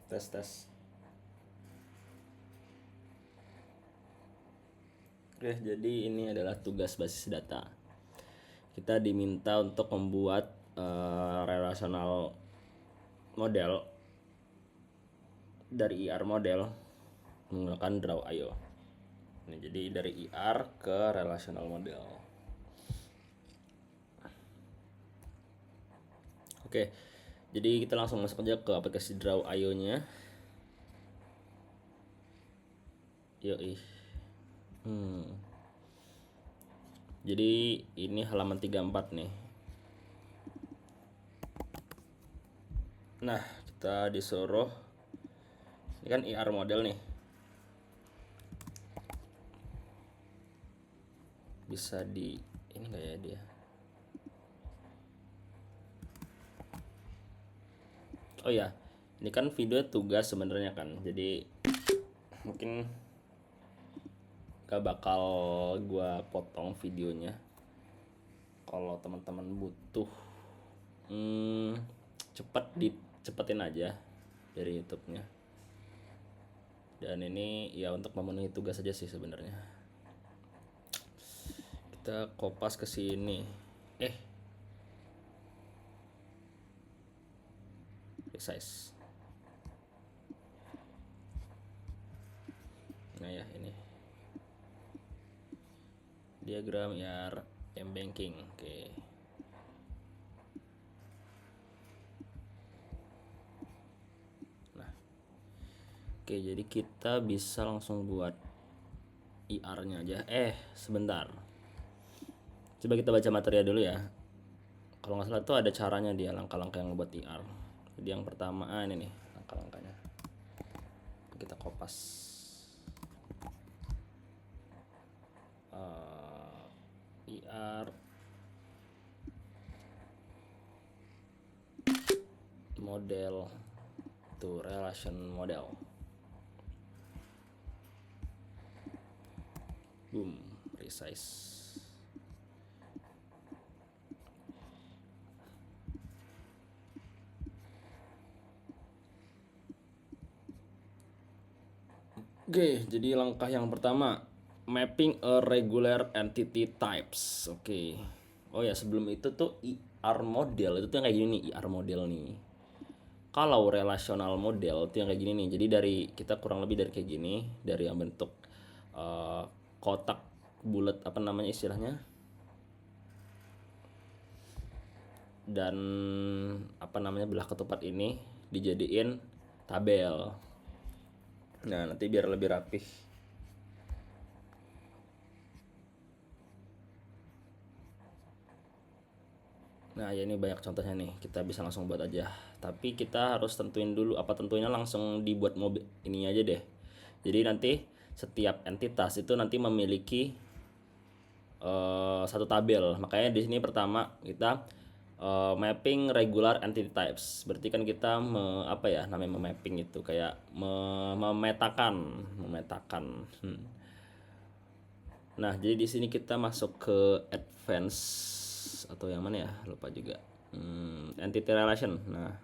Tes tes. Oke, jadi ini adalah tugas basis data. Kita diminta untuk membuat relational model dari IR model menggunakan Draw.io. Ini jadi dari IR ke relational model. Oke, jadi kita langsung masuk aja ke aplikasi Draw.io-nya. Yoi. Jadi ini halaman 34 nih. Nah, kita disuruh, ini kan IR model nih. Bisa di ini enggak ya dia? Oh ya, ini kan video tugas sebenarnya kan. Jadi mungkin gak bakal gua potong videonya. Kalau teman-teman butuh cepetin aja dari YouTube-nya. Dan ini ya untuk memenuhi tugas aja sih sebenarnya. Kita kopas ke sini. Resize. Nah ya ini. Diagram IR M-Banking. Oke. Nah. Oke, jadi kita bisa langsung buat IR-nya aja. Sebentar. Coba kita baca material dulu ya. Kalau nggak salah tuh ada caranya dia langkah-langkah yang buat IR. Jadi yang pertama ini nih langkah-langkahnya. Kita kopas. IR model to relation model. Boom, resize. Oke, jadi langkah yang pertama, mapping a regular entity types. Oke. Oh ya, sebelum itu tuh IR model itu tuh yang kayak gini nih, IR model nih. Kalau relational model itu yang kayak gini nih. Jadi dari kita kurang lebih dari kayak gini, dari yang bentuk kotak bulat apa namanya istilahnya, dan apa namanya belah ketupat ini dijadiin tabel. Nah, nanti biar lebih rapih. Nah, ya ini banyak contohnya nih. Kita bisa langsung buat aja. Tapi kita harus tentuin dulu apa tentunya langsung dibuat mobil ini aja deh. Jadi nanti setiap entitas itu nanti memiliki satu tabel. Makanya di sini pertama kita mapping regular entity types. Berarti kan kita apa ya namanya memapping itu kayak memetakan. Nah, jadi di sini kita masuk ke advance atau yang mana ya? Lupa juga. Entity relation. Nah,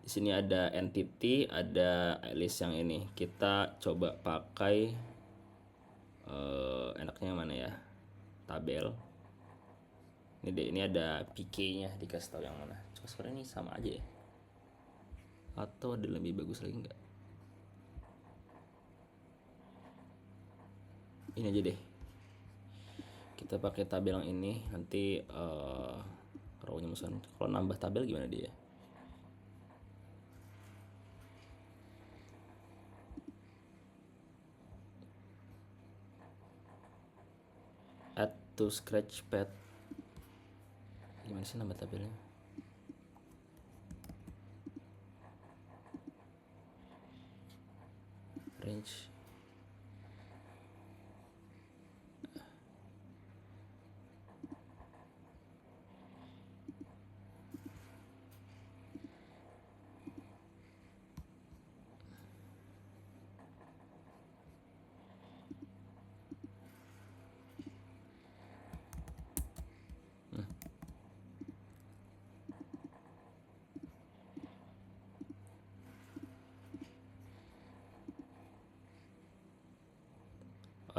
di sini ada entity, ada list yang ini. Kita coba pakai enaknya yang mana ya? Tabel. Ini ada PK-nya, dikasih tahu yang mana. Cuma sebenarnya ini sama aja ya. Atau ada lebih bagus lagi enggak? Ini aja deh. Kita pakai tabel yang ini, nanti row-nya misalkan. Kalau nambah tabel gimana dia? Add to scratch pad. Gimana sih nambah tabelnya? Range.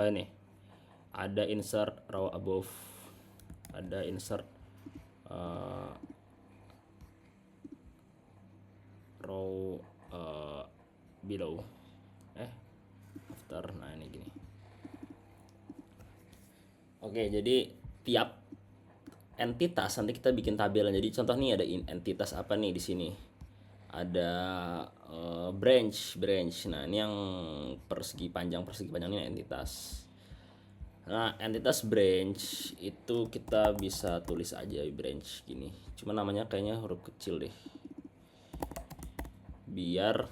kayak nih, ada insert row above, ada insert row below, after. Nah ini gini. Oke, jadi tiap entitas nanti kita bikin tabel. Jadi contoh nih ada entitas apa nih di sini? Ada branch. Nah ini yang persegi panjang ini entitas. Nah entitas branch itu kita bisa tulis aja branch gini. Cuma namanya kayaknya huruf kecil deh, biar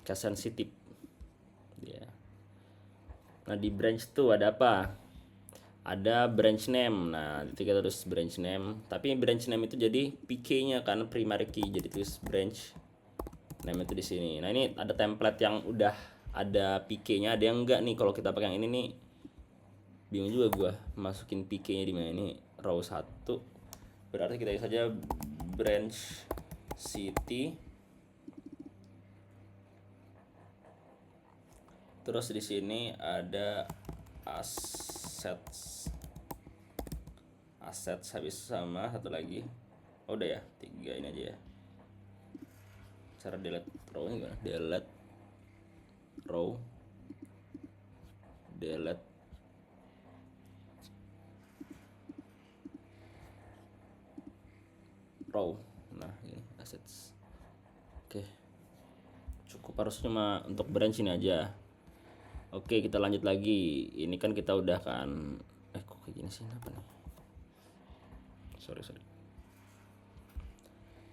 case sensitif ya. Nah di branch tuh ada apa? Ada branch name. Nah itu kita tulis branch name, tapi branch name itu jadi PK-nya kan, primary key, jadi tulis branch name itu di sini. Nah ini ada template yang udah ada PK-nya, ada yang enggak nih. Kalau kita pakai yang ini nih bingung juga gua masukin PK-nya di mana. Ini row 1, berarti kita isi saja branch city. Terus di sini ada assets habis sama satu lagi. Udah ya, 3 ini aja ya. Cara delete row nya gimana? Delete row, delete row. Nah ini assets. Oke, cukup, harus cuma untuk branch ini aja. Oke, kita lanjut lagi. Ini kan kita udah kan, kok kayak gini sih, apa nih? Sorry.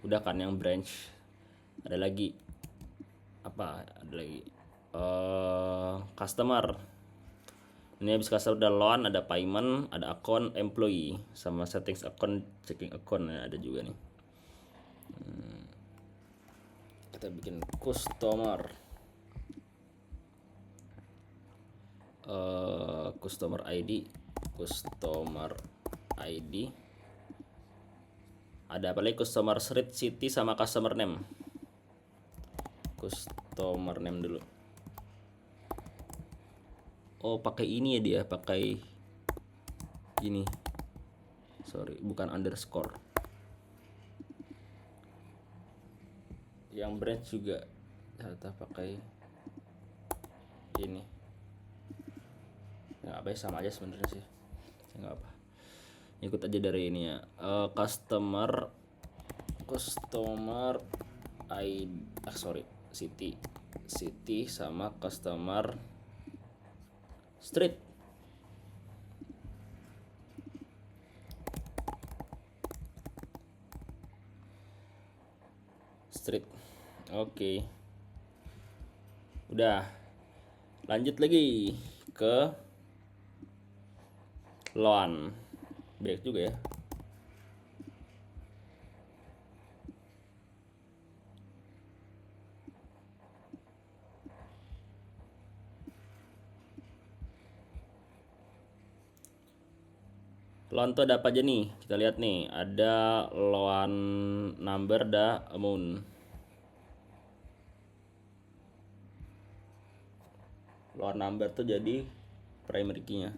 Udah kan yang branch. Ada lagi apa? Ada lagi customer. Ini habis customer udah loan, ada payment, ada account, employee, sama settings account, checking account ya, ada juga nih. Kita bikin customer ID. Ada apa lagi? Customer street, city, sama customer name. Customer name dulu. Oh pakai ini ya dia, pakai gini. Sorry, bukan underscore. Yang branch juga ternyata pakai ini. Ya apa ya, sama aja sebenarnya sih. Nggak apa. Ikut aja dari ini ya. Customer ID, city sama customer street. Oke. Udah. Lanjut lagi ke loan. Baik juga ya. Loan tuh ada apa aja nih? Kita lihat nih, ada loan number, ada amount. Loan number tuh jadi primary key-nya.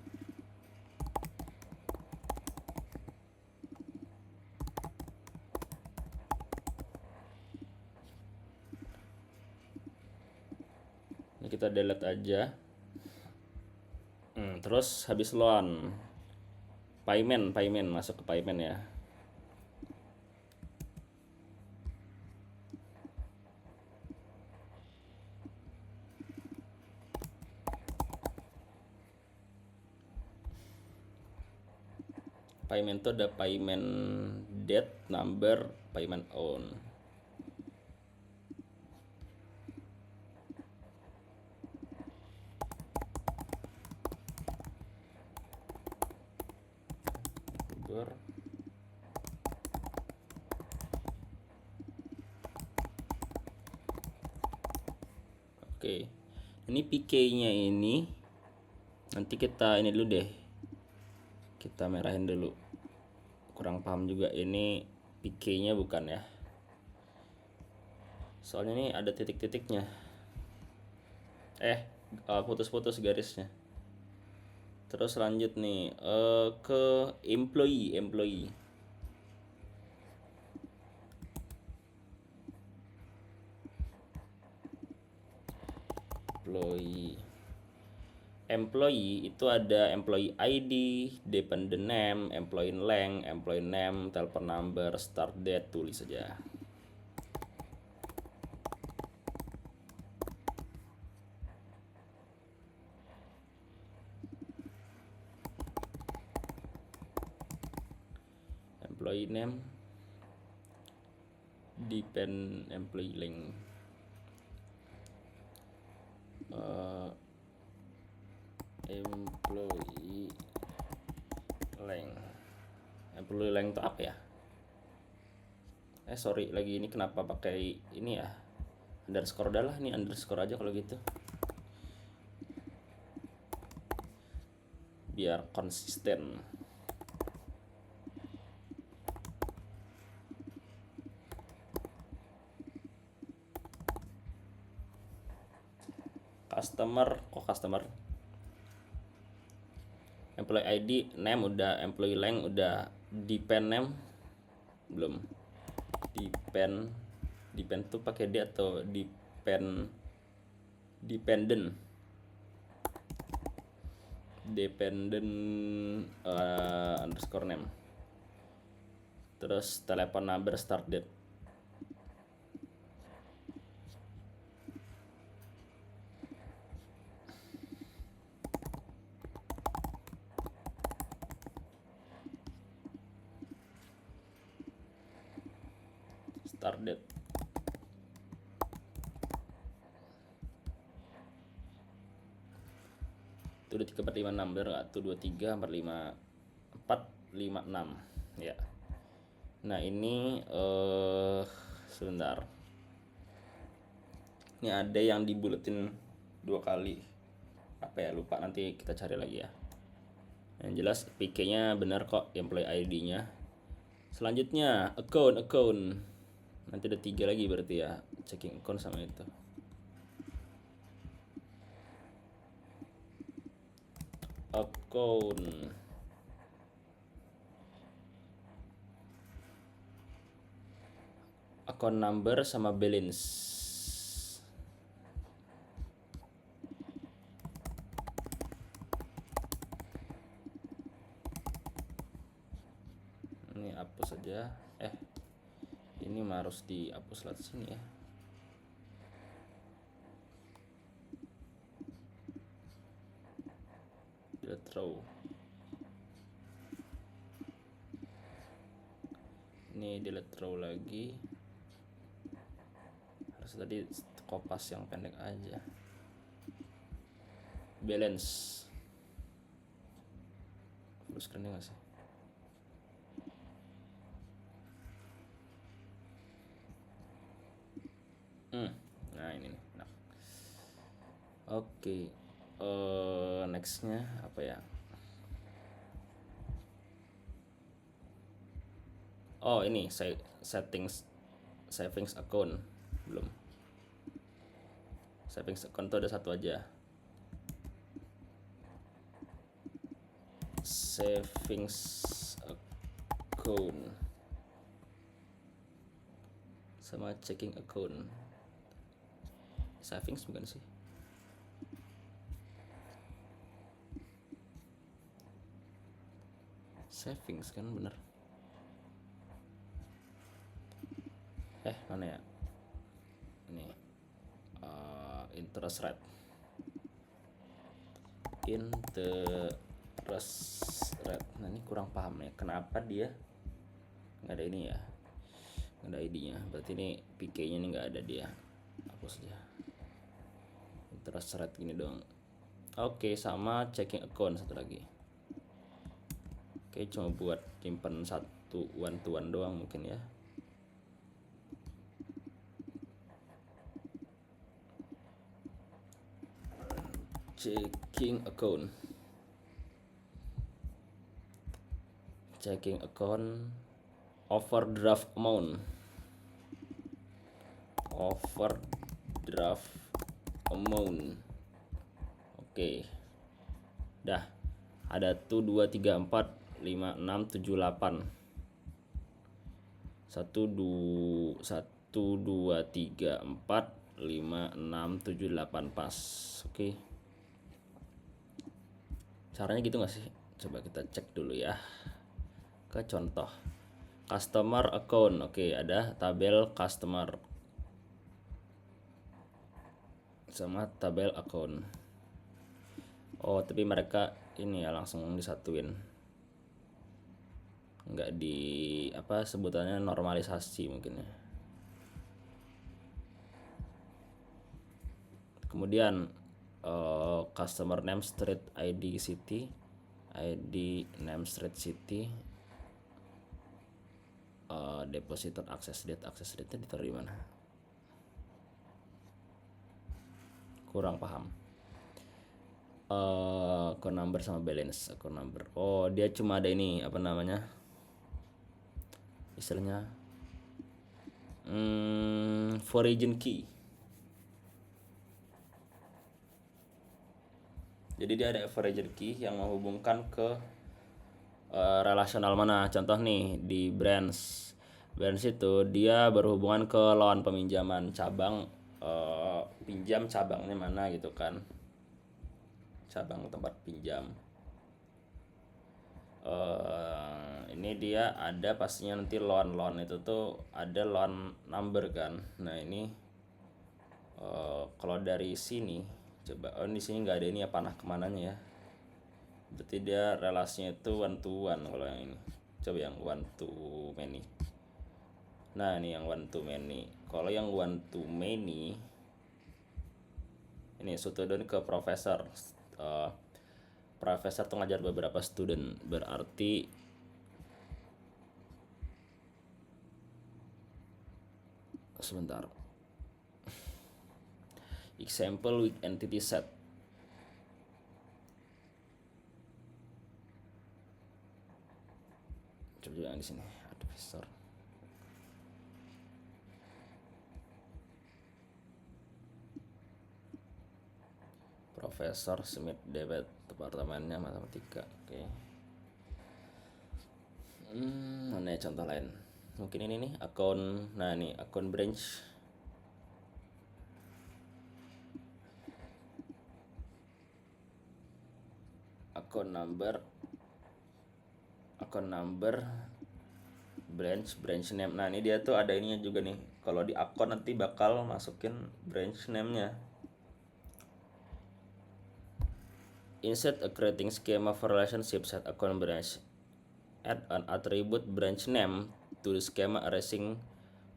Ini kita delete aja. Terus habis loan, payment masuk ke payment ya. Payment itu ada payment date, number, payment on. Oke, ini PK-nya ini nanti kita ini dulu deh, kita merahin dulu, kurang paham juga ini PK-nya bukan ya, soalnya ini ada titik-titiknya. putus-putus garisnya. Terus lanjut nih ke employee. Employee employee itu ada employee ID, dependent name, employee length, employee name, telepon number, start date, tulis saja. Employee name, depend employee length, employee length itu apa ya? Sorry, lagi ini kenapa pakai ini ya, underscore. Dah lah, ini underscore aja kalau gitu biar konsisten. Customer employee ID, name udah, employee length udah, depend name belum. Depend tuh pakai D atau dependent underscore name. Terus telepon number, start date. Start date. Itu udah 3, 4, 5, 6, bener nggak? Tuh 2, 3, 4, 5, 4, 5, 6 ya. Nah ini sebentar, ini ada yang dibuletin 2 kali, apa ya, lupa, nanti kita cari lagi ya. Yang jelas PK nya benar kok, employee ID nya. Selanjutnya account, nanti ada 3 lagi berarti ya, checking account sama itu. Account number sama balance. Ini hapus saja. Ini harus dihapus lewat sini ya. Delete row. Ini delete row lagi. Harus tadi kopas yang pendek aja. Balance. Full screen nggak sih? Nah ini nih. Nah. Oke. Nextnya apa ya? Oh ini savings account belum. Savings account tuh ada satu aja. Savings account sama checking account. Savings bukan sih? Savings kan bener. Mana ya? Ini interest rate. Nah ini kurang paham ya, kenapa dia nggak ada ini ya, nggak ada ID-nya. Berarti ini PK-nya ini nggak ada, dia hapus aja. Interest rate gini dong. Oke, sama checking account satu lagi. Oke, cuma buat simpen satu one to one doang mungkin ya. Checking account overdraft amount Oke. Dah. Ada tuh 2 3 4 5 6 7 8. 1 2 3 4 5 6 7 8 pas. Oke. Caranya gitu nggak sih? Coba kita cek dulu ya. Ke contoh. Customer account. Oke, ada tabel customer sama tabel account. Oh, tapi mereka ini ya langsung disatuin. Nggak di apa sebutannya normalisasi mungkin ya. Kemudian customer name, street, ID, city, ID, name, street, city, depositor, access date nya ditaruh di mana? Kurang paham. Account number sama balance. Account number. Oh, dia cuma ada ini apa namanya? Istilahnya foreign key. Jadi dia ada foreign key yang menghubungkan ke relasional mana. Contoh nih di branch itu dia berhubungan ke lawan peminjaman cabang, pinjam cabangnya mana gitu kan, cabang tempat pinjam. Ini dia ada pastinya nanti loan itu tuh ada loan number kan. Nah ini kalau dari sini coba, di sini nggak ada ini ya panah kemananya ya. Berarti dia relasinya itu one to one kalau yang ini. Coba yang one to many. Nah ini yang one to many. Kalau yang one to many ini student ke profesor. Profesor tuh ngajar beberapa student, berarti sebentar. Example with entity set. Coba juga yang di sini. Advisor. Profesor Smith David, departemennya matematika. Oke. Mana ya contoh lain? Mungkin ini nih akun. Nah ini akun branch. Akun number branch name. Nah ini dia tuh ada ininya juga nih. Kalau di akun nanti bakal masukin branch name-nya. Insert a creating schema for relationship set account branch. Add an attribute branch name to the schema arising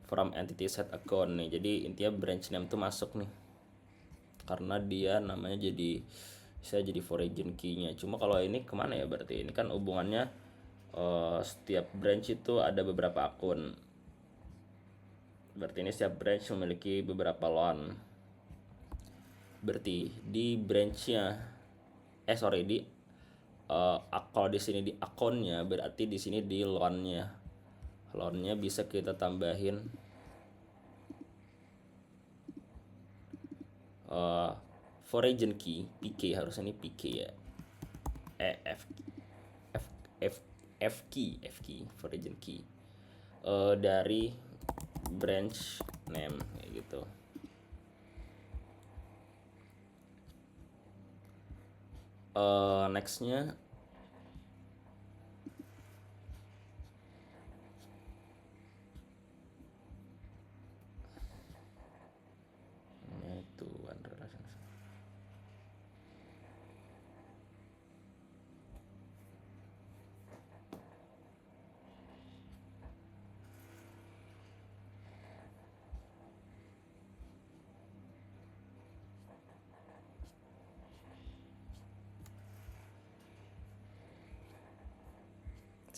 from entity set account nih. Jadi intinya branch name tuh masuk nih. Karena dia namanya bisa jadi foreign key-nya. Cuma kalau ini kemana ya berarti? Ini kan hubungannya setiap branch itu ada beberapa akun. Berarti ini setiap branch memiliki beberapa loan. Berarti di branch-nya kalau di sini di akunnya, berarti di sini di loan-nya. Loan-nya bisa kita tambahin foreign key, PK, harusnya ini PK ya. F key foreign key dari branch name kayak gitu. Nextnya itu one relation.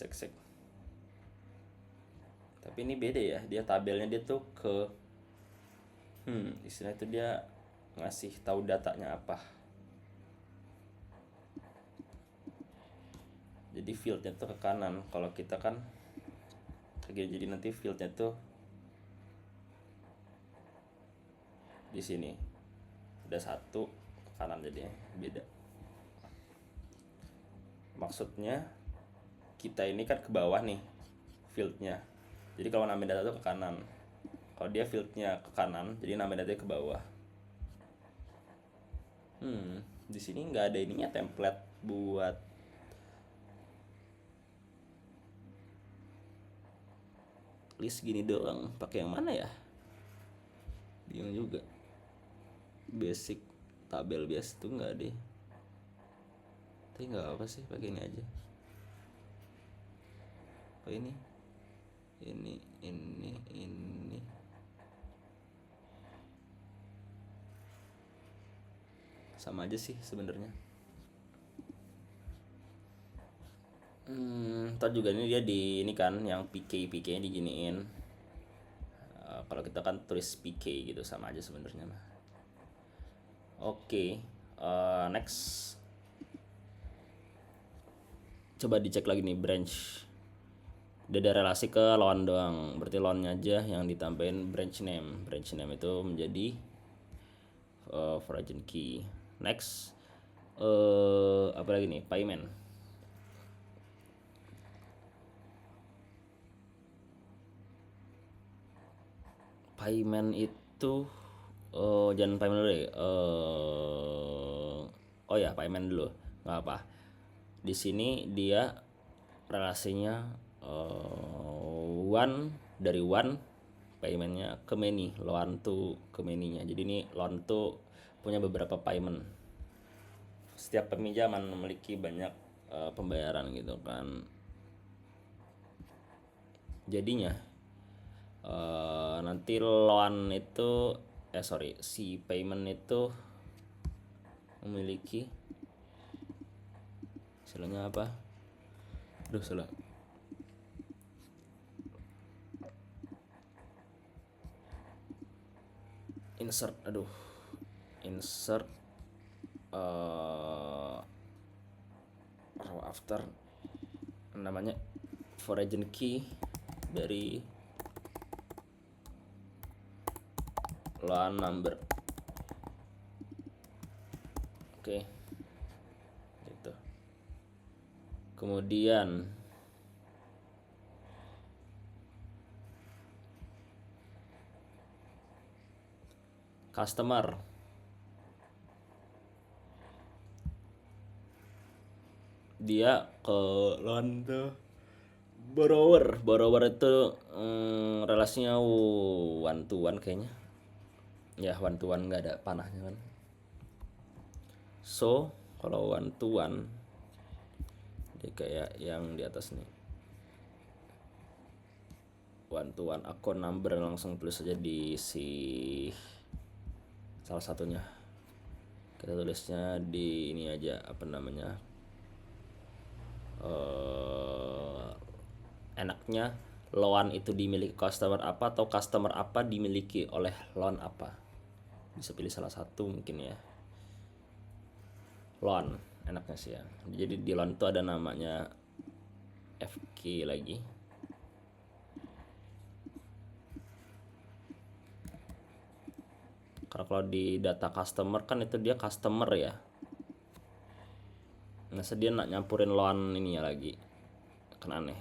Cek. Tapi ini beda ya, dia tabelnya dia tuh ke istilah itu dia ngasih tahu datanya apa. Jadi fieldnya tuh ke kanan. Kalau kita kan jadi nanti fieldnya tuh di sini ada 1 ke kanan, jadinya beda. Maksudnya kita ini kan ke bawah nih fieldnya, jadi kalau nambah data tuh ke kanan. Kalau dia fieldnya ke kanan, jadi nambah data ke bawah. Di sini nggak ada ininya, template buat list gini doang. Pakai yang mana ya? Bingung juga. Basic tabel biasa tuh nggak deh. Tapi nggak apa sih, pakai ini aja. Apa ini? Ini. Sama aja sih sebenarnya. Ntar juga ini dia di ini kan yang PK nya diginiin. Kalau kita kan tulis PK gitu, sama aja sebenarnya mah. Oke, next. Coba dicek lagi nih branch. Dia ada relasi ke loan doang, berarti loannya aja yang ditambahin branch name. Branch name itu menjadi foreign key. Next, apa lagi nih? Payment. Payment itu jangan payment dulu deh. Oh ya, payment dulu, nggak apa. Di sini dia relasinya one dari one paymentnya ke many, loan to ke many-nya. Jadi ini loan to punya beberapa payment. Setiap peminjaman memiliki banyak pembayaran gitu kan. Jadinya nanti loan itu si payment itu memiliki, istilahnya apa? Aduh, salah. Insert row after namanya foreign key dari loan number. Oke. Gitu. Kemudian customer, dia ke loan tuh borrower itu relasinya one to one kayaknya ya, one to one, nggak ada panahnya kan. So kalau one to one dia kayak yang di atas nih, one to one account number, langsung tulis aja di si salah satunya. Kita tulisnya di ini aja, apa namanya, enaknya loan itu dimiliki customer apa atau customer apa dimiliki oleh loan apa, bisa pilih salah satu mungkin ya. Loan enaknya sih ya. Jadi di loan itu ada namanya FK lagi. Karena kalau di data customer kan itu dia customer ya. Nah, dia nak nyampurin loan ini ya lagi, kan aneh.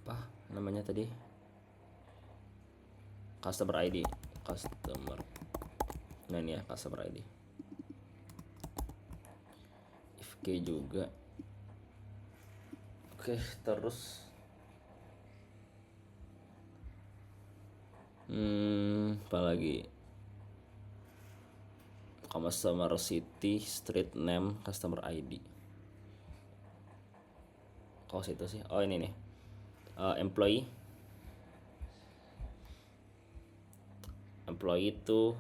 Apa namanya tadi? Customer ID. Nah ini ya, customer ID. IFK juga. Oke, terus apa lagi? Customer city, street name, customer ID. Kok situ sih? Oh ini nih. Employee itu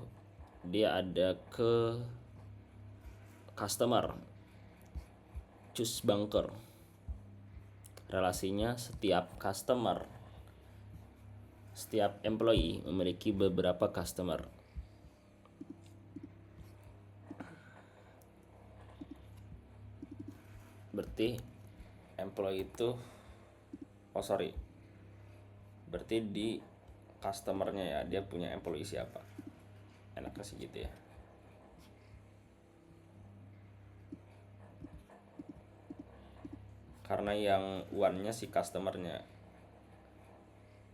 dia ada ke customer, choose banker. Relasinya setiap employee memiliki beberapa customer. Berarti employee itu, oh sorry, berarti di customernya ya, dia punya employee siapa, enaknya sih gitu ya. Karena yang one-nya si customernya,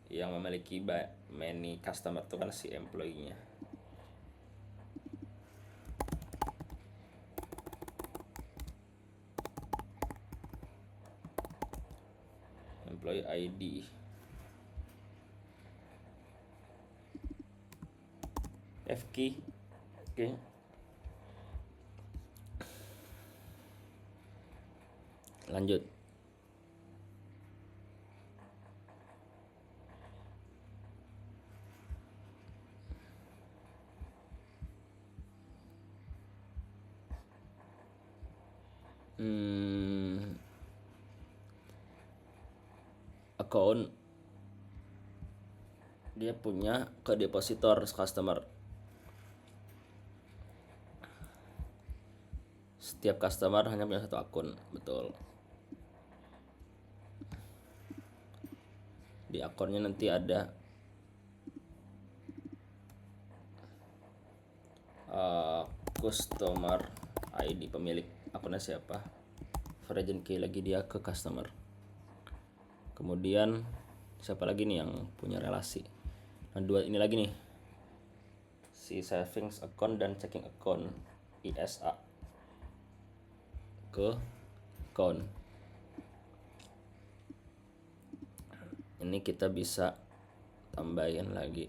yang memiliki many customer itu kan si employee-nya. Employee ID. F key. Oke. Lanjut. Account, dia punya ke depositor customer. Setiap customer hanya punya satu akun, betul. Di akunnya nanti ada customer ID, pemilik akunnya siapa, Virgin key lagi dia ke customer. Kemudian siapa lagi nih yang punya relasi? Nah, dua ini lagi nih, si savings account dan checking account, ISA ke account. Ini kita bisa tambahin lagi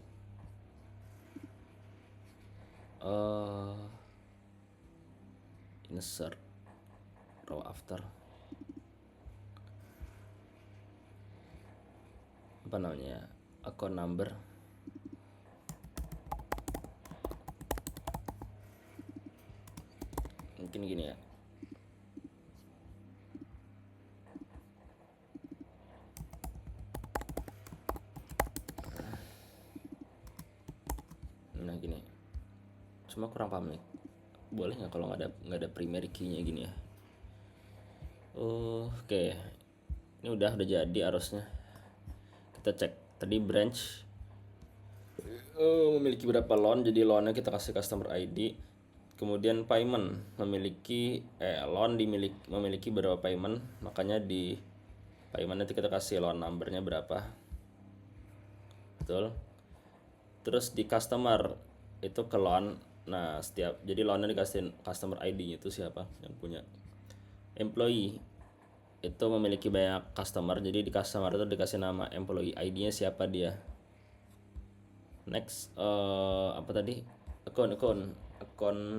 insert row after, apa namanya, account number. Mungkin gini ya, nah gini, cuma kurang paham nih, boleh nggak kalau nggak ada primary key-nya gini ya. Oke. Ini udah jadi arusnya. Kita cek tadi branch memiliki berapa loan, jadi loannya kita kasih customer ID. Kemudian payment memiliki loan memiliki berapa payment, makanya di payment nanti kita kasih loan numbernya berapa, betul. Terus di customer itu ke loan, nah jadi loannya dikasih customer ID-nya itu siapa yang punya. Employee itu memiliki banyak customer, jadi di customer itu dikasih nama employee ID-nya siapa dia. Next apa tadi, account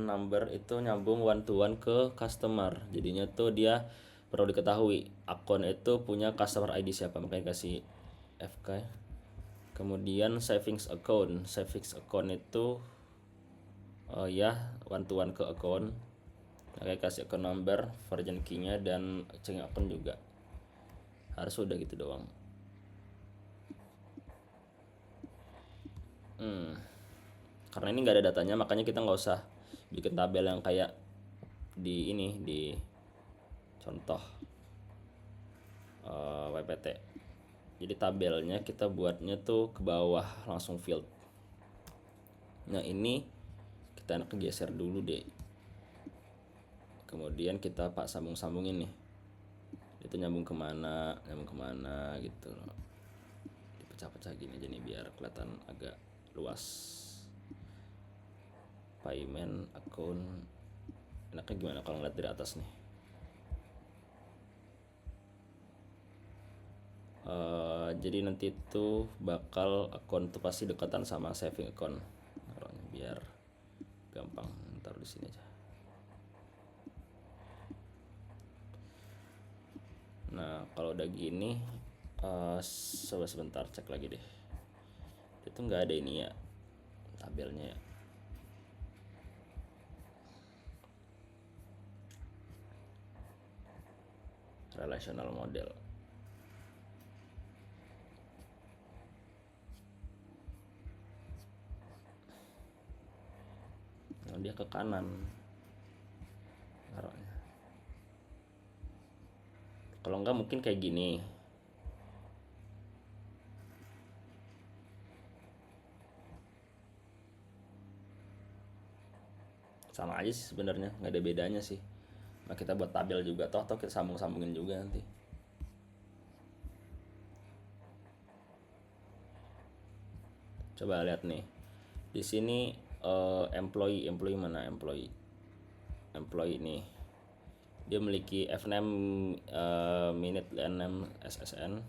number itu nyambung one to one ke customer, jadinya tuh dia perlu diketahui akun itu punya customer ID siapa, makanya kasih FK. Kemudian savings account itu ya one to one ke account, makanya kasih account number, Virgin key-nya, dan checking account juga. Harus udah gitu doang. Karena ini nggak ada datanya, makanya kita nggak usah bikin tabel yang kayak di ini, di contoh WPT. Jadi tabelnya kita buatnya tuh ke bawah langsung field. Nah ini kita enak geser dulu deh, kemudian kita sambung-sambungin nih, itu nyambung kemana gitu loh. Dipecah-pecah gini aja nih biar kelihatan agak luas. Payment account, enaknya gimana kalau ngeliat dari atas nih? Jadi nanti tuh bakal account tuh pasti dekatan sama saving account, biar gampang, taruh di sini aja. Nah kalau udah gini, coba sebentar cek lagi deh, itu nggak ada ini ya tabelnya ya. Relational model, nah, dia ke kanan taruhnya, Kalau enggak mungkin kayak gini. Sama aja sih sebenarnya, nggak ada bedanya sih. Nah, kita buat tabel juga, toh kita sambung-sambungin juga nanti. Coba lihat nih. Di sini employee mana employee? Employee nih. Dia memiliki F6 minute L6 SSN.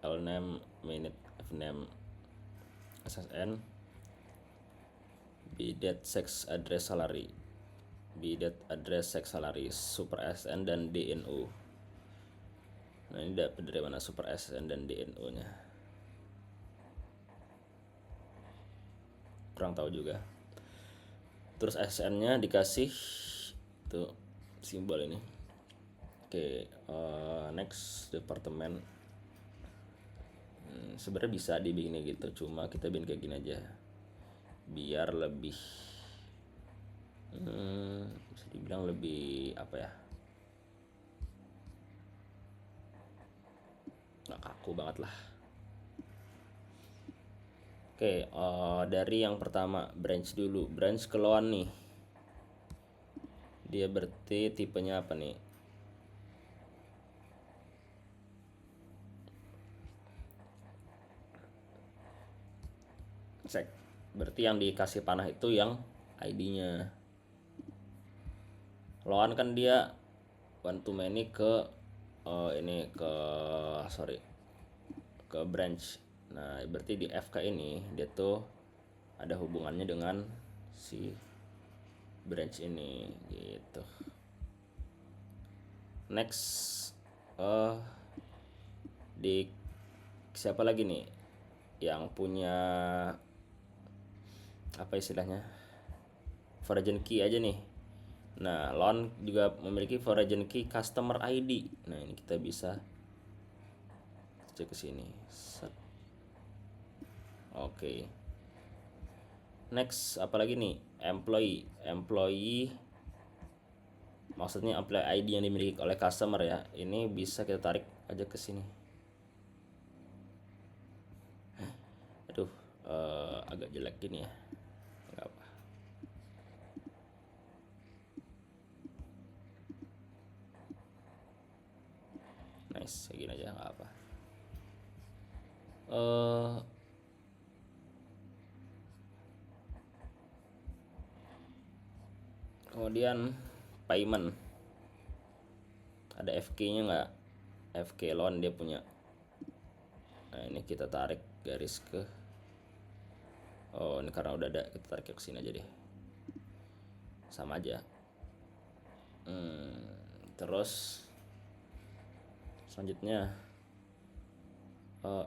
L6 minute F6 SSN. Bidet sex address salary. Bidet address sex salary super SN dan DNO. Nah, ini dapat dari mana super SN dan DNO nya? Kurang tahu juga. Terus SN nya dikasih tuh simbol ini. Oke, next departemen. Sebenarnya bisa dibikin gitu, cuma kita bikin kayak gini aja biar lebih bisa dibilang lebih apa ya, nggak kaku banget lah. Oke, dari yang pertama branch dulu, branch keloan nih. Dia berarti tipenya apa nih? Cek. Berarti yang dikasih panah itu yang ID-nya. Loan kan dia one to many ke ke branch. Nah, berarti di FK ini dia tuh ada hubungannya dengan si branch ini gitu. Next, di siapa lagi nih yang punya apa istilahnya foreign key aja nih. Nah, loan juga memiliki foreign key customer ID. Nah, ini kita bisa cek ke sini. Oke. Next, apalagi nih? Employee maksudnya employee ID yang dimiliki oleh customer ya. Ini bisa kita tarik aja ke sini. Aduh, agak jelek gini ya. Enggak apa. Nice, kayak gini aja nggak apa. Kemudian payment, ada FK-nya nggak? FK loan dia punya. Nah, ini kita tarik garis ke. Oh, ini karena udah ada, kita tarik ke sini aja deh. Sama aja. Terus selanjutnya,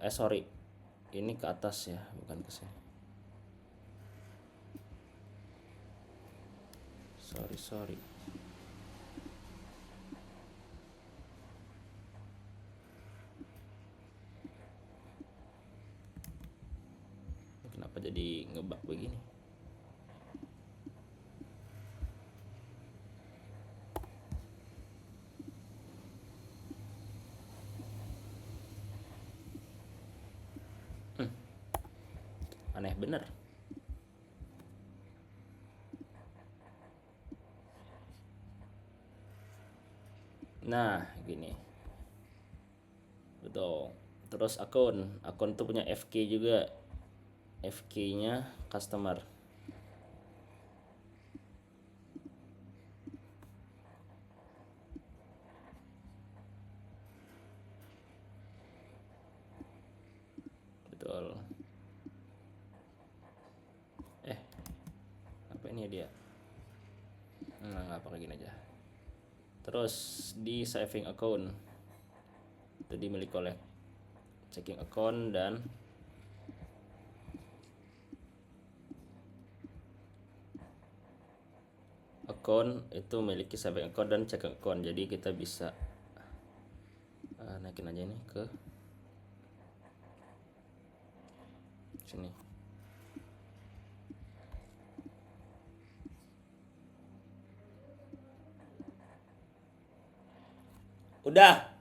sorry, ini ke atas ya, bukan ke sini. Sorry. Kenapa jadi ngebug begini? Aneh bener. Nah, gini. Betul. Terus akun tuh punya FK juga. FK-nya customer. Betul. Apa ini ya dia? Nggak pakai gini aja. Terus di saving account itu dimiliki oleh checking account dan account itu memiliki saving account dan checking account. Jadi kita bisa naikin aja ini ke sini. Udah.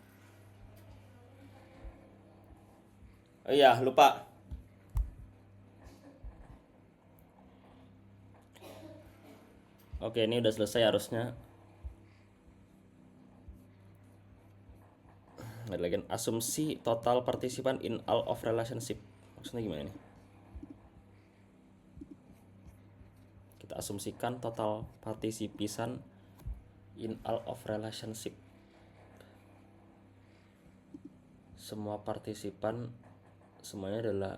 Oh iya, lupa. Oke, ini udah selesai harusnya. Ada lagi asumsi total partisipan in all of relationship. Maksudnya gimana nih? Kita asumsikan total partisipan in all of relationship. Semua partisipan semuanya adalah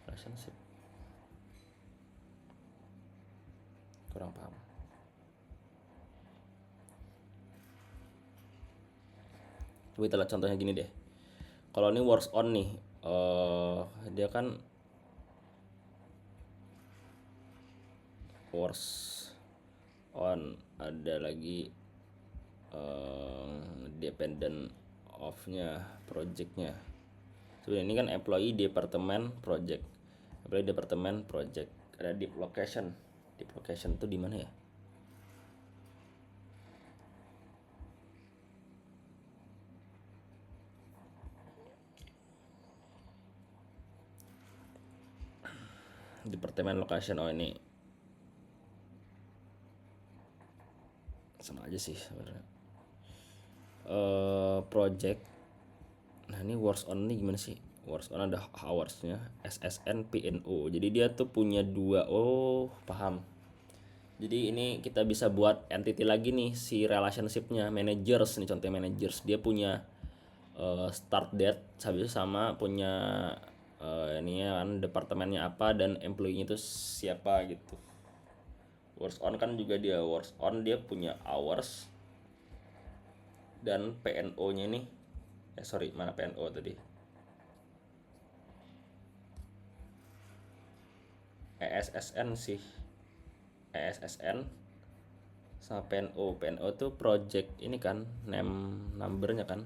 relationship. Kurang paham. Coba kita lihat contohnya gini deh. Kalau ini works on nih, dia kan works on, ada lagi dependent of-nya, project-nya. Sebenarnya ini kan employee department project. Employee department project. Ada deep location. Deep location itu di mana ya? Departemen location, oh ini sama aja sih sebenarnya. Project. Nah ini works on ini gimana sih? Works on ada hoursnya, SSN, PNO. Jadi dia tuh punya dua. Oh paham. Jadi ini kita bisa buat entity lagi nih si relationship-nya. Managers nih, contohnya managers. Dia punya start date habis itu sama punya ini ya kan departemennya apa dan employee-nya itu siapa gitu. Works on kan juga dia works on, dia punya hours dan PNO-nya nih. Sorry, mana PNO tadi? ESSN sih. ESSN sama PNO. PNO tuh project ini kan, name numbernya kan.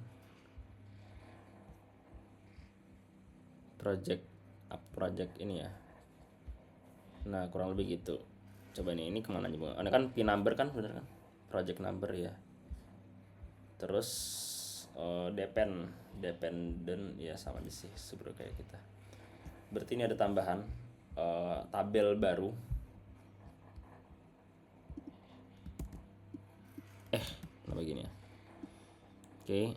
Project ini ya. Nah kurang lebih gitu. Coba nih, ini kemana aja? Ini kan P number kan, bener kan? Project number ya. Terus dependent ya sama aja sih sebenarnya kayak kita. Berarti ini ada tambahan tabel baru. Kenapa gini ya? Oke,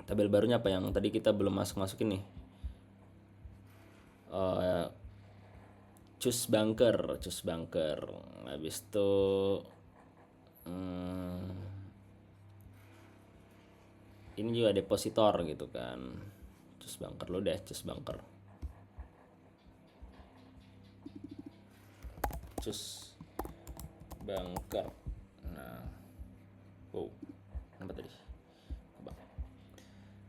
tabel barunya apa yang tadi kita belum masukin nih? Choose banker. Habis itu ini juga depositor gitu kan. Choose banker lo deh, choose banker. Choose banker. Nah, apa tadi?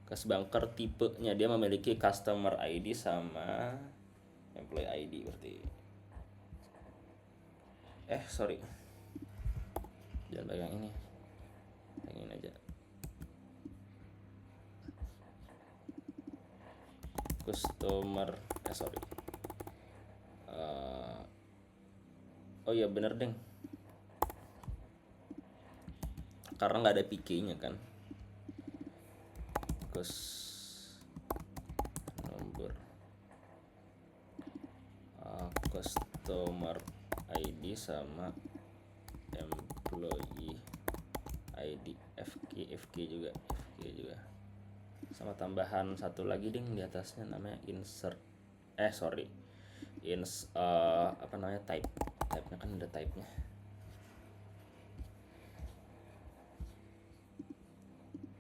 Choose banker tipenya dia memiliki customer ID sama employee ID berarti. Sorry. Jangan pegang ini. Pegangin aja. Customer sorry. Oh iya bener deng. Karena nggak ada PK-nya kan. Nomor customer ID sama employee ID FK juga sama tambahan satu lagi ding di atasnya namanya insert apa namanya type-nya kan ada type-nya.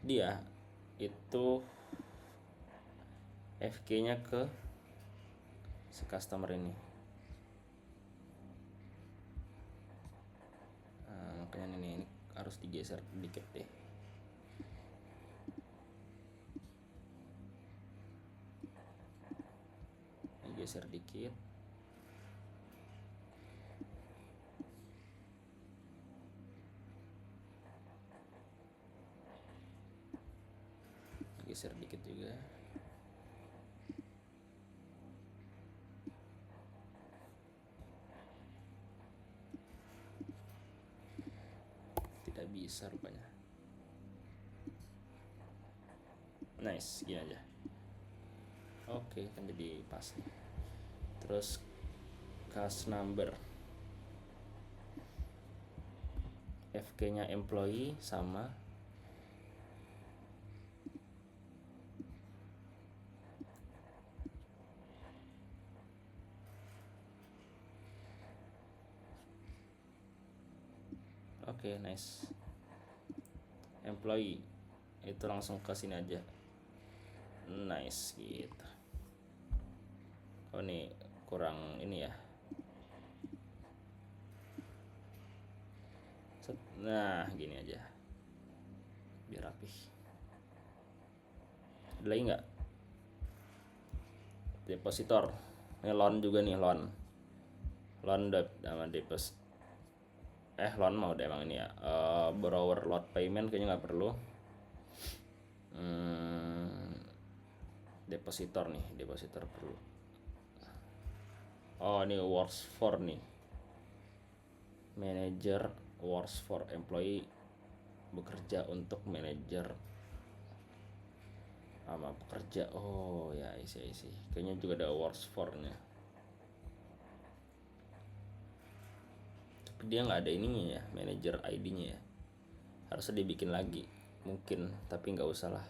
Dia itu FK-nya ke si customer ini. Makanya ini harus digeser dikit deh. Geser dikit. Geser dikit juga. bisa rupanya. Nice, gini aja. Oke, kan jadi pas nih. Terus cast number, FK nya employee sama oke, nice. Employee itu langsung ke sini aja. Nice gitu. Oh nih kurang ini ya. Nah gini aja biar rapih. Ada lagi nggak? Depositor. Ini loan juga nih, loan sama deposit. Loan mau udah emang ini ya. Borrower loan payment kayaknya nggak perlu. Depositor nih, depositor perlu. Oh ini works for nih, manager works for, employee bekerja untuk manager sama pekerja. Oh ya, isi kayaknya juga ada works for nya, tapi dia nggak ada ininya ya, manager ID nya ya, harusnya dibikin lagi mungkin, tapi nggak usah lah.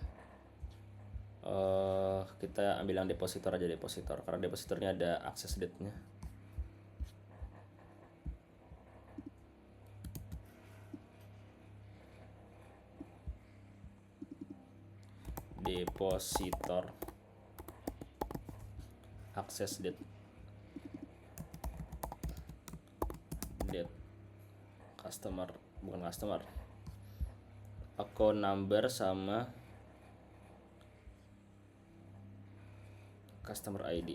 Kita ambil yang depositor aja, depositor, karena depositornya ada access date nya. Depositor access date customer, bukan customer, account number sama customer ID.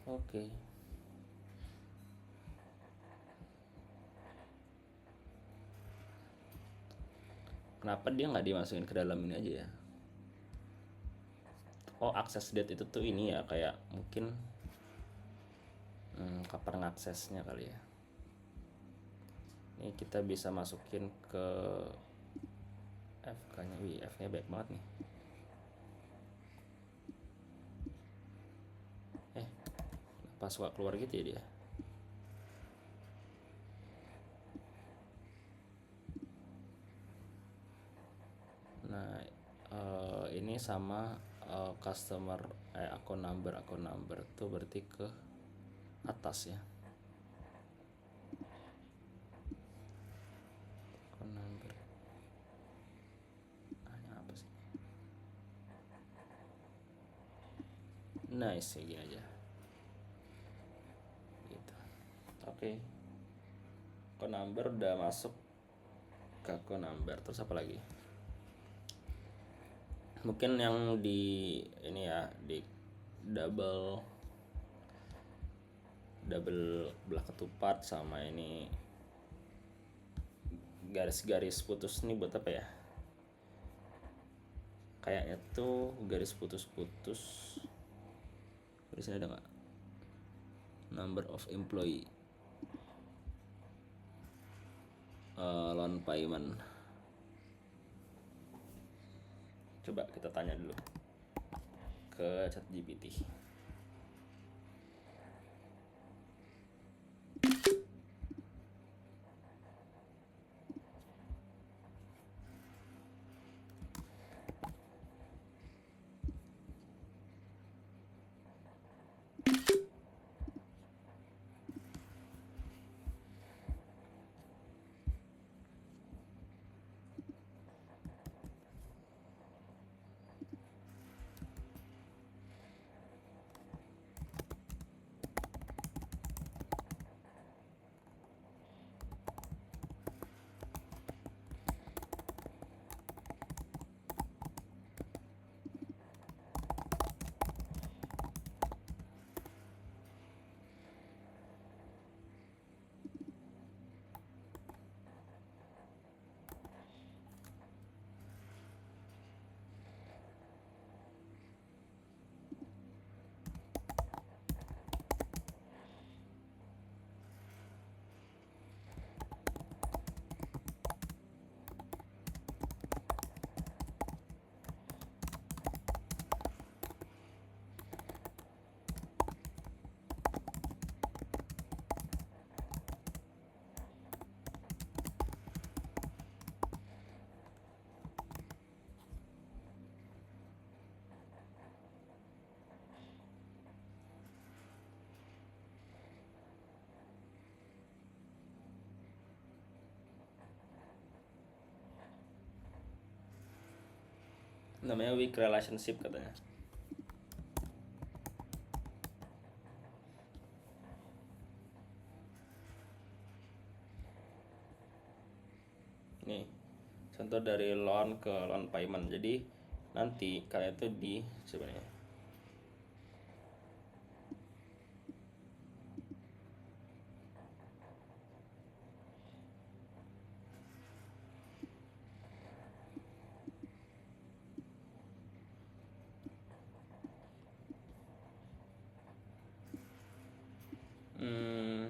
Oke. Kenapa dia nggak dimasukin ke dalam ini aja ya? Oh, access date itu tuh ini ya, kayak mungkin kapan ngaksesnya kali ya. Ini kita bisa masukin ke FK nya. Wih, F nya baik banget nih. Pas suka keluar gitu ya dia. Nah ini sama customer account number tuh berarti ke atas ya. Account number apa sih? Nice, ya gini aja gitu. Oke. Account number udah masuk ke account number. Terus apa lagi? Mungkin yang di ini ya, di double belah ketupat sama ini garis-garis putus nih buat apa ya? Kayaknya tuh garis putus-putus. Di sini ada nggak? Number of employee, loan payment. Coba kita tanya dulu ke ChatGPT. namanya weak relationship katanya. Nih contoh dari loan ke loan payment. Jadi nanti kalian tuh di sebenarnya hmm,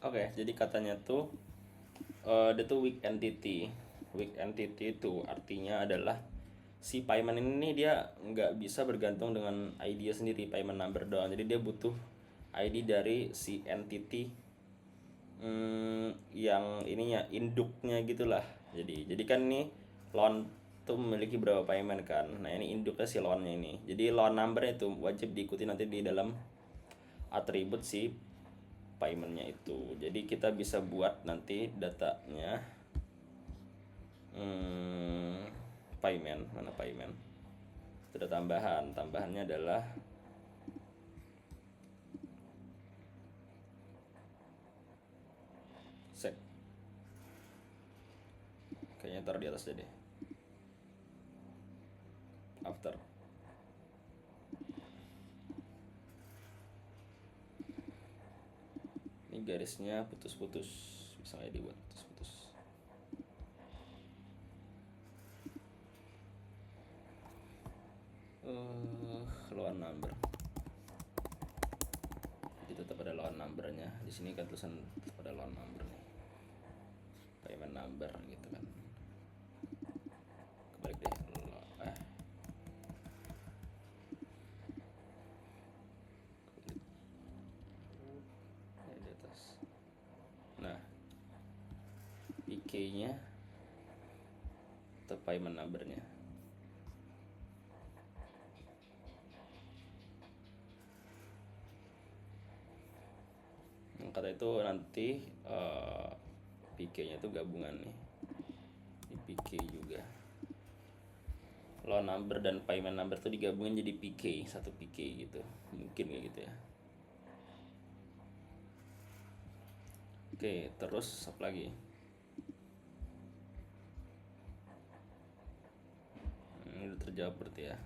oke, jadi katanya tuh dia tuh weak entity. Weak entity itu artinya adalah si payment ini dia nggak bisa bergantung dengan ID sendiri, payment number doang. Jadi dia butuh ID dari si entity yang ininya induknya gitulah. Jadi kan nih loan tuh memiliki berapa payment kan. Nah ini induknya si loannya ini. Jadi loan number itu wajib diikuti nanti di dalam atribut si paymentnya itu. Jadi kita bisa buat nanti datanya payment, mana payment, sudah tambahannya adalah set, kayaknya taruh di atas deh after. Ini garisnya putus-putus, bisa nggak dibuat putus-putus. Loan number, jadi tetap ada loan numbernya. Di sini kan tulisan tetap ada loan number nih, payment number gitu kan. Kebalik deh, PK-nya atau payment number-nya. Kata itu nanti PK-nya itu gabungan nih, di PK juga loan number dan payment number tuh digabungin jadi PK, satu PK gitu, mungkin kayak gitu ya. Oke, terus apa lagi? Udah terjawab berarti ya.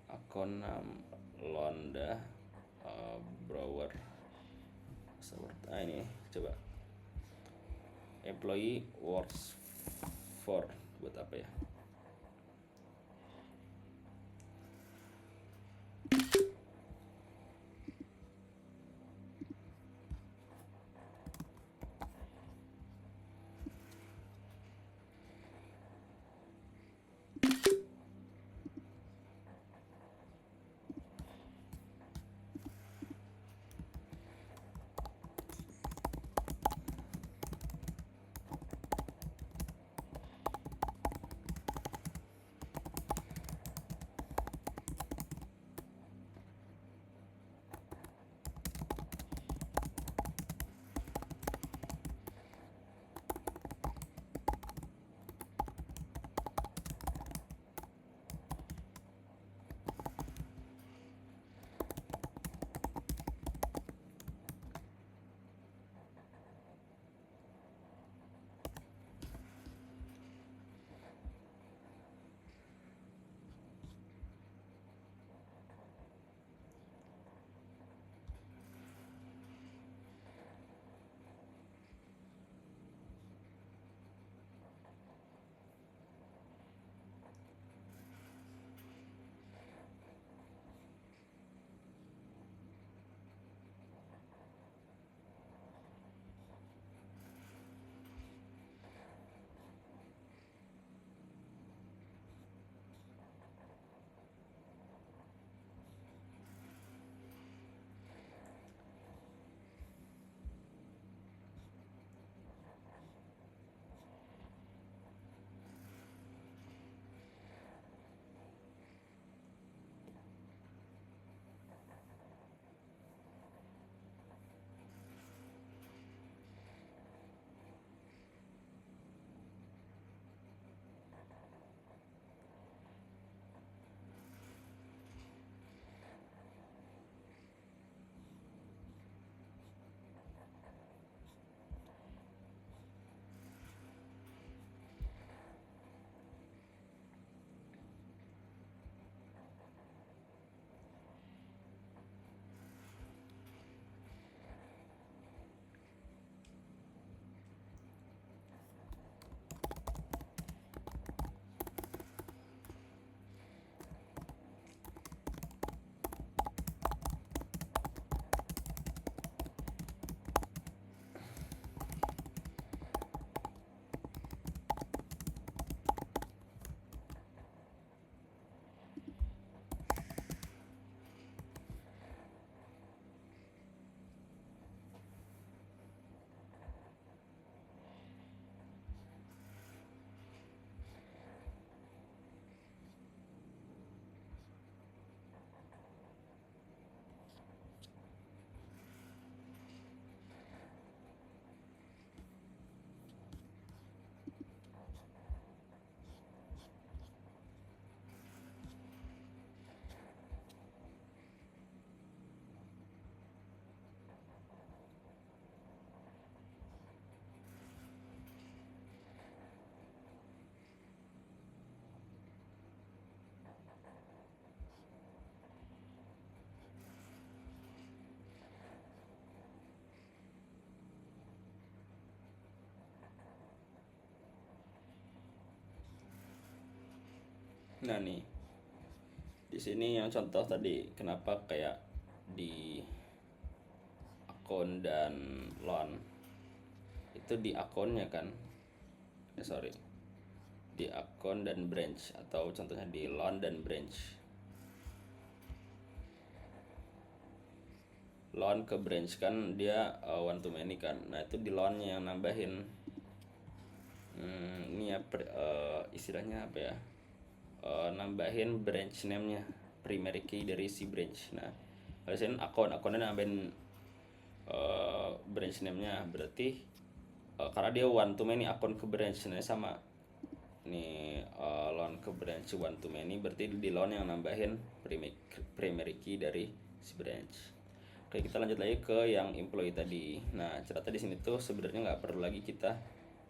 Akun Londa, Brower, ini coba employee works for, buat apa ya? Nah nih, di sini yang contoh tadi, kenapa kayak di akun dan loan itu di akunnya kan, sorry, di akun dan branch, atau contohnya di loan dan branch. loan ke branch kan dia one to many kan. Nah itu di loannya yang nambahin ini ya istilahnya apa ya, nambahin branch name-nya, primary key dari si branch. Nah kalau sini akunnya nambahin branch name-nya, berarti karena dia one to many akun ke branch, nah sama nih loan ke branch one to many, berarti di loan yang nambahin primary key dari si branch. Oke, kita lanjut lagi ke yang employee tadi. Nah ternyata di sini tuh sebenarnya nggak perlu lagi kita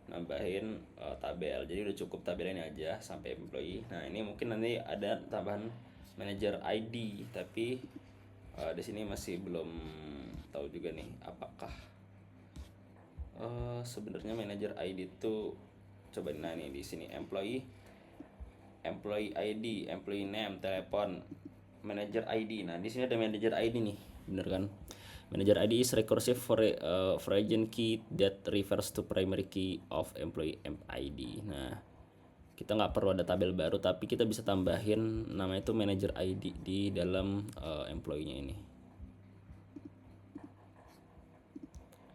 nambahin tabel, jadi udah cukup tabel ini aja sampai employee. Nah ini mungkin nanti ada tambahan manager ID, tapi di sini masih belum tahu juga nih apakah sebenarnya manager ID itu, coba nah nih di sini employee ID, employee name, telepon, manager ID. Nah di sini ada manager ID nih, bener kan? Manager ID is recursive foreign key that refers to primary key of employee ID. Nah kita nggak perlu ada tabel baru, tapi kita bisa tambahin namanya itu manager ID di dalam employee-nya ini.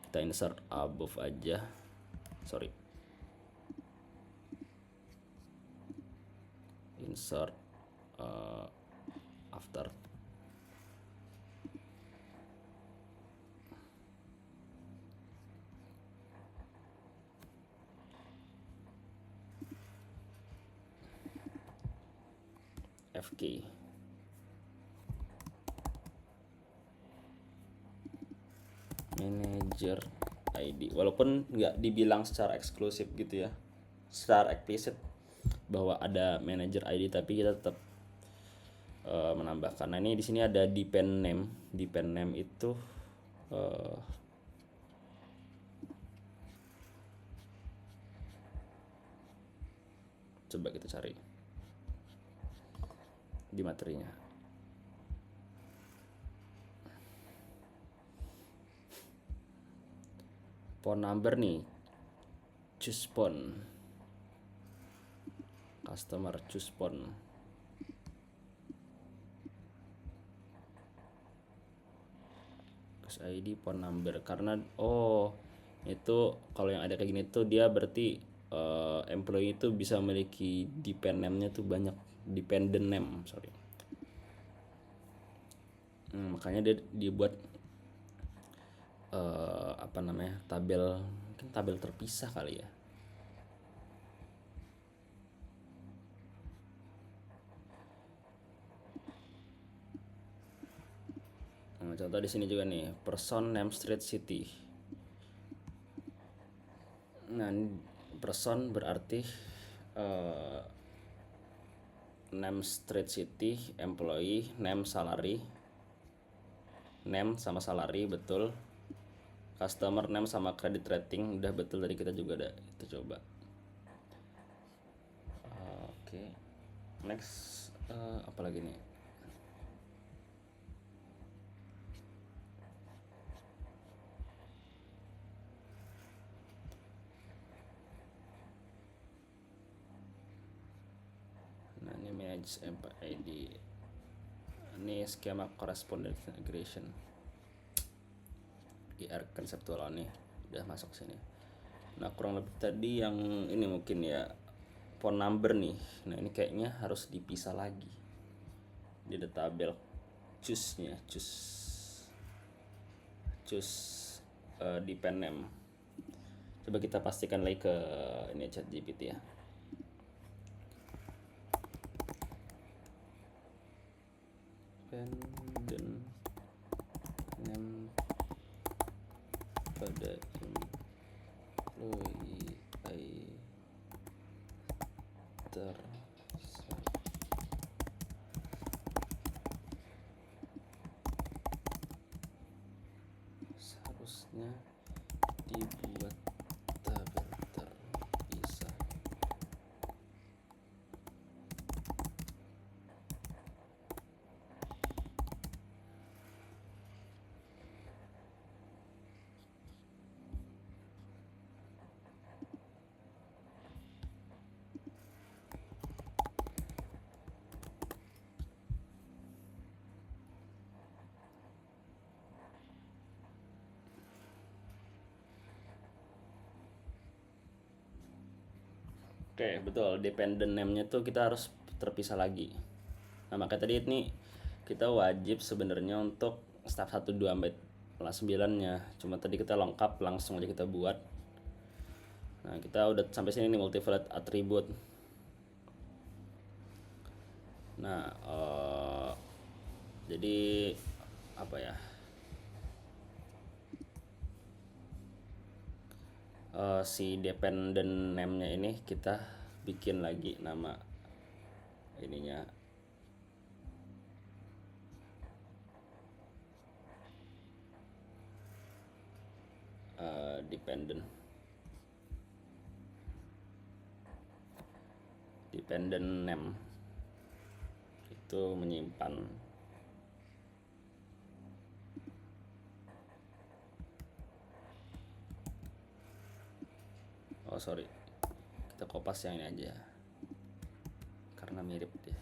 Kita insert above aja, insert after. FK manager ID, walaupun nggak dibilang secara eksklusif gitu ya, secara eksplisit bahwa ada manager ID, tapi kita tetap menambahkan. Nah ini di sini ada depend name itu coba kita cari di materinya. Phone number nih, choose phone, customer choose phone. Terus ID phone number, karena itu kalau yang ada kayak gini tuh dia berarti employee itu bisa memiliki depend name-nya tuh banyak, dependent name, makanya dia dibuat apa namanya, tabel, mungkin tabel terpisah kali ya. Nah, contoh di sini juga nih, person, name, street, city. Nah person berarti name, street, city, employee, name, salary, name sama salary betul, customer name sama credit rating udah betul, tadi kita juga ada itu coba. Oke. Next apa lagi nih? Nah ini manage ID, ini skema correspondence integration, IR konseptual nih udah masuk sini. Nah kurang lebih tadi yang ini mungkin ya phone number nih. Nah ini kayaknya harus dipisah lagi, di ada tabel choose-nya, choose depend name. Coba kita pastikan lagi ke ini ChatGPT ya. Dependent name pada employee seharusnya dibuat tabel terpisah. Oke, betul. Dependent name-nya tuh kita harus terpisah lagi. Nah, makanya tadi ini kita wajib sebenarnya untuk step 1 2 sampai kelas 9-nya. Cuma tadi kita lengkap langsung aja kita buat. Nah, kita udah sampai sini nih multi-value attribute. Nah, jadi apa ya? Si dependent name-nya ini kita bikin lagi nama ininya dependent name itu menyimpan sorry, kita kopas yang ini aja karena mirip deh.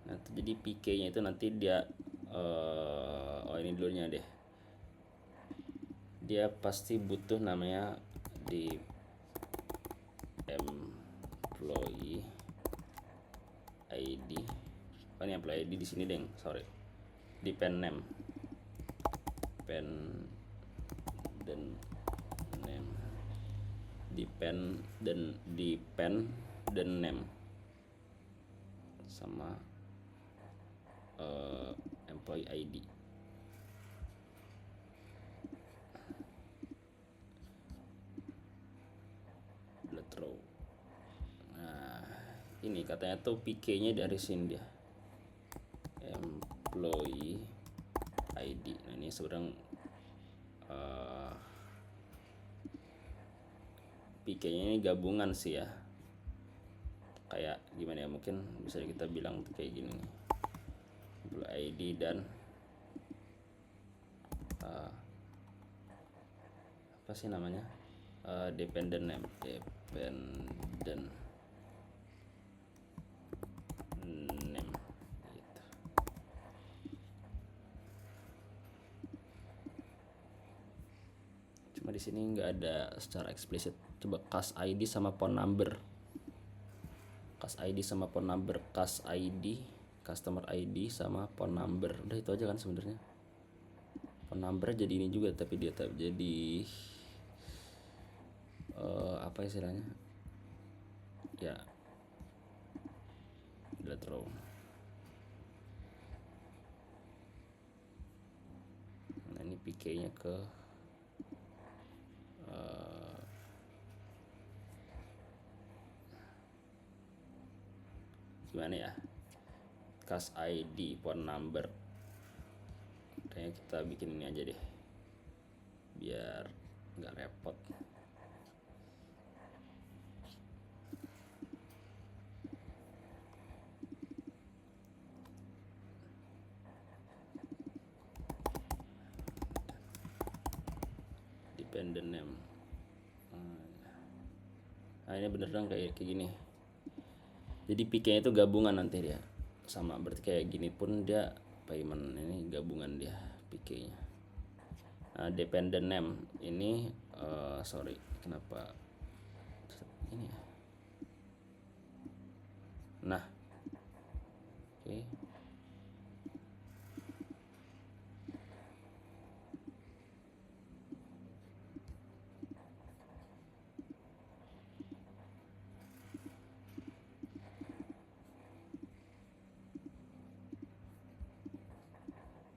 Nah, jadi PK nya itu nanti dia ini dulunya deh, dia pasti butuh namanya di employee ID. Ini employee ID di sini deng, sorry, depend name depend name sama employee ID. Blood row. Nah, ini katanya tuh PK-nya dari sini dia. Employee ID. Nah, ini sebenarnya PK-nya ini gabungan sih ya. Kayak gimana ya, mungkin bisa kita bilang tuh kayak gini nih. Employee ID dan apa sih namanya? Dependent name, dependent name gitu. Cuma di sini nggak ada secara eksplisit. Coba cast ID sama phone number. Cast ID sama phone number, cast ID, customer ID sama phone number. Udah itu aja kan sebenarnya. Phone number jadi ini juga, tapi dia jadi apa istilahnya? Ya, let's row. Nah, ini PK-nya ke gimana ya? Cast ID, phone number. Kayaknya kita bikin ini aja deh, biar nggak repot. Dependent name. Nah, ini bener dong kayak gini. Jadi PK-nya itu gabungan nanti dia sama, berarti kayak gini pun dia payment ini gabungan dia PK-nya. Nah, dependent name ini sorry, kenapa ini ya? Nah, oke.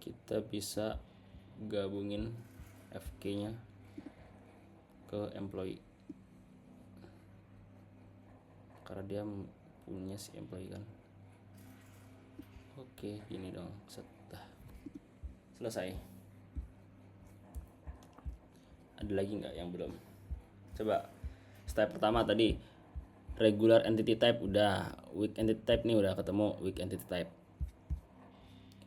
Kita bisa gabungin FK-nya ke employee karena dia punya si employee kan. Oke, gini dong. Sudah selesai. Ada lagi nggak yang belum? Coba step pertama tadi regular entity type udah, weak entity type nih udah ketemu, weak entity type.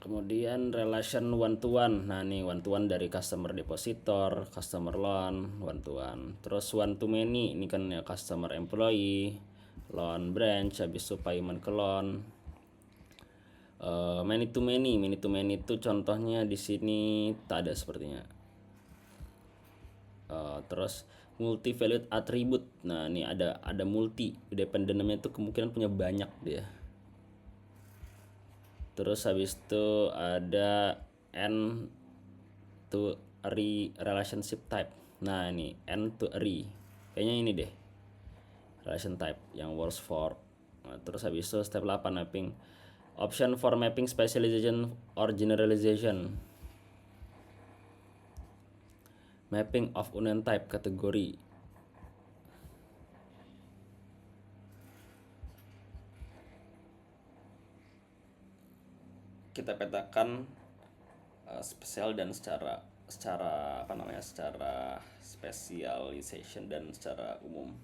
Kemudian relation one to one. Nah, nih one to one dari customer depositor, customer loan, one to one. Terus one to many, ini kan ya customer employee, loan branch, habis itu payment ke loan. Many to many itu contohnya di sini tak ada sepertinya. Terus multi valued attribute. Nah ini ada multi dependent namanya, itu kemungkinan punya banyak dia. Terus habis itu ada n to array relationship type. Nah ini n to array, kayaknya ini deh relation type yang works for. Nah, terus habis itu step 8 mapping, option for mapping specialization or generalization, mapping of union type kategori. Kita petakan spesial dan secara specialization dan secara umum,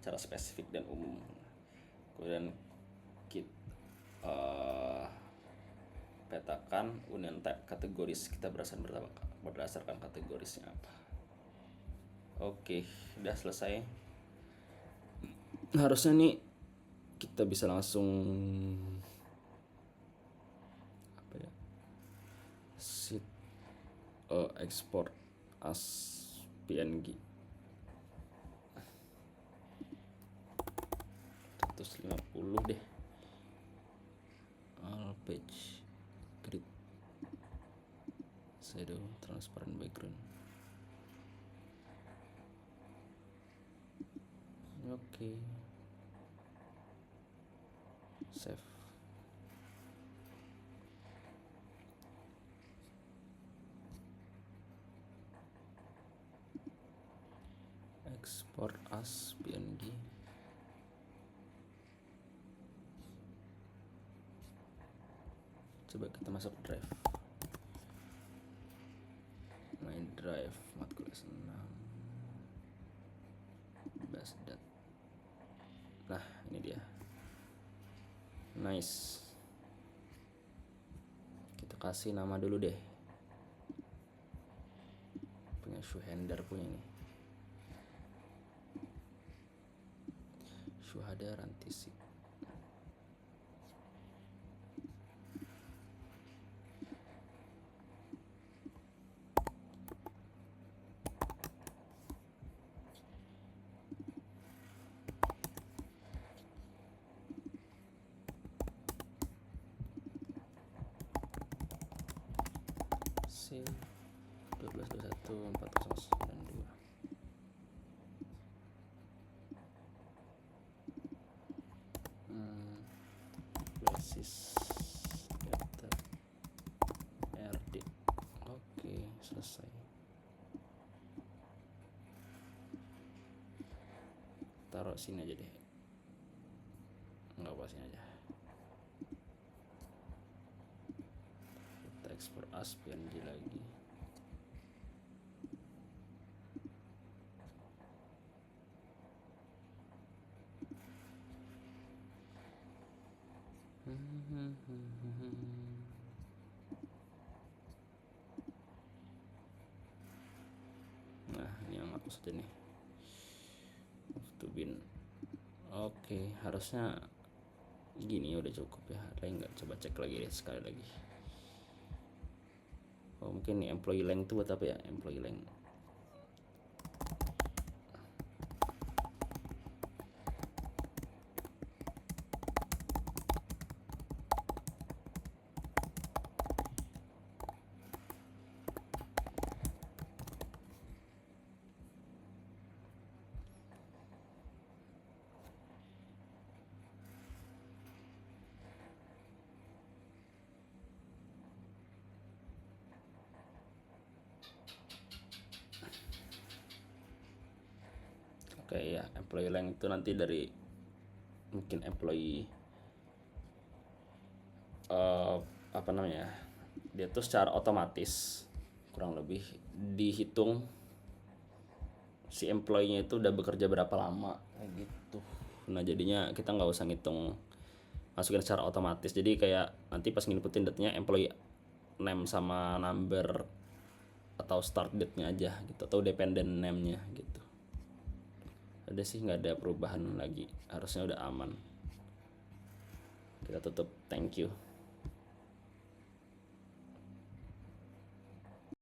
secara spesifik dan umum. Kemudian kita petakan union type kategoris, kita berdasarkan kategorisnya apa. Oke, udah selesai. Harusnya nih kita bisa langsung export as PNG 150 deh, all page grid shadow transparent background. Oke. Save. Export as PNG. Coba kita masuk drive. My drive matkul S6 Basdat. Nah ini dia. Nice. Kita kasih nama dulu deh. Punya Shuhender punya nih. Syuhada Rantisi. C 1221 4092. Basis data RD. Oke, selesai. Taruh sini aja deh. Enggak apa, sini aja. Kita ekspor as PNG lagi. Nah ini yang aku saja nih, move to bin. Oke, harusnya gini udah cukup ya. Ada nggak, coba cek lagi deh sekali lagi. Oh mungkin nih employee length itu buat apa ya, employee length. Oke ya, employee length itu nanti dari mungkin employee apa namanya, dia tuh secara otomatis kurang lebih dihitung si employee-nya itu udah bekerja berapa lama kayak gitu. Nah jadinya kita nggak usah ngitung, masukin secara otomatis. Jadi kayak nanti pas nginputin datanya employee name sama number atau start date-nya aja gitu, atau dependent name-nya gitu. Ada sih, nggak ada perubahan lagi, harusnya udah aman. Kita tutup, thank you.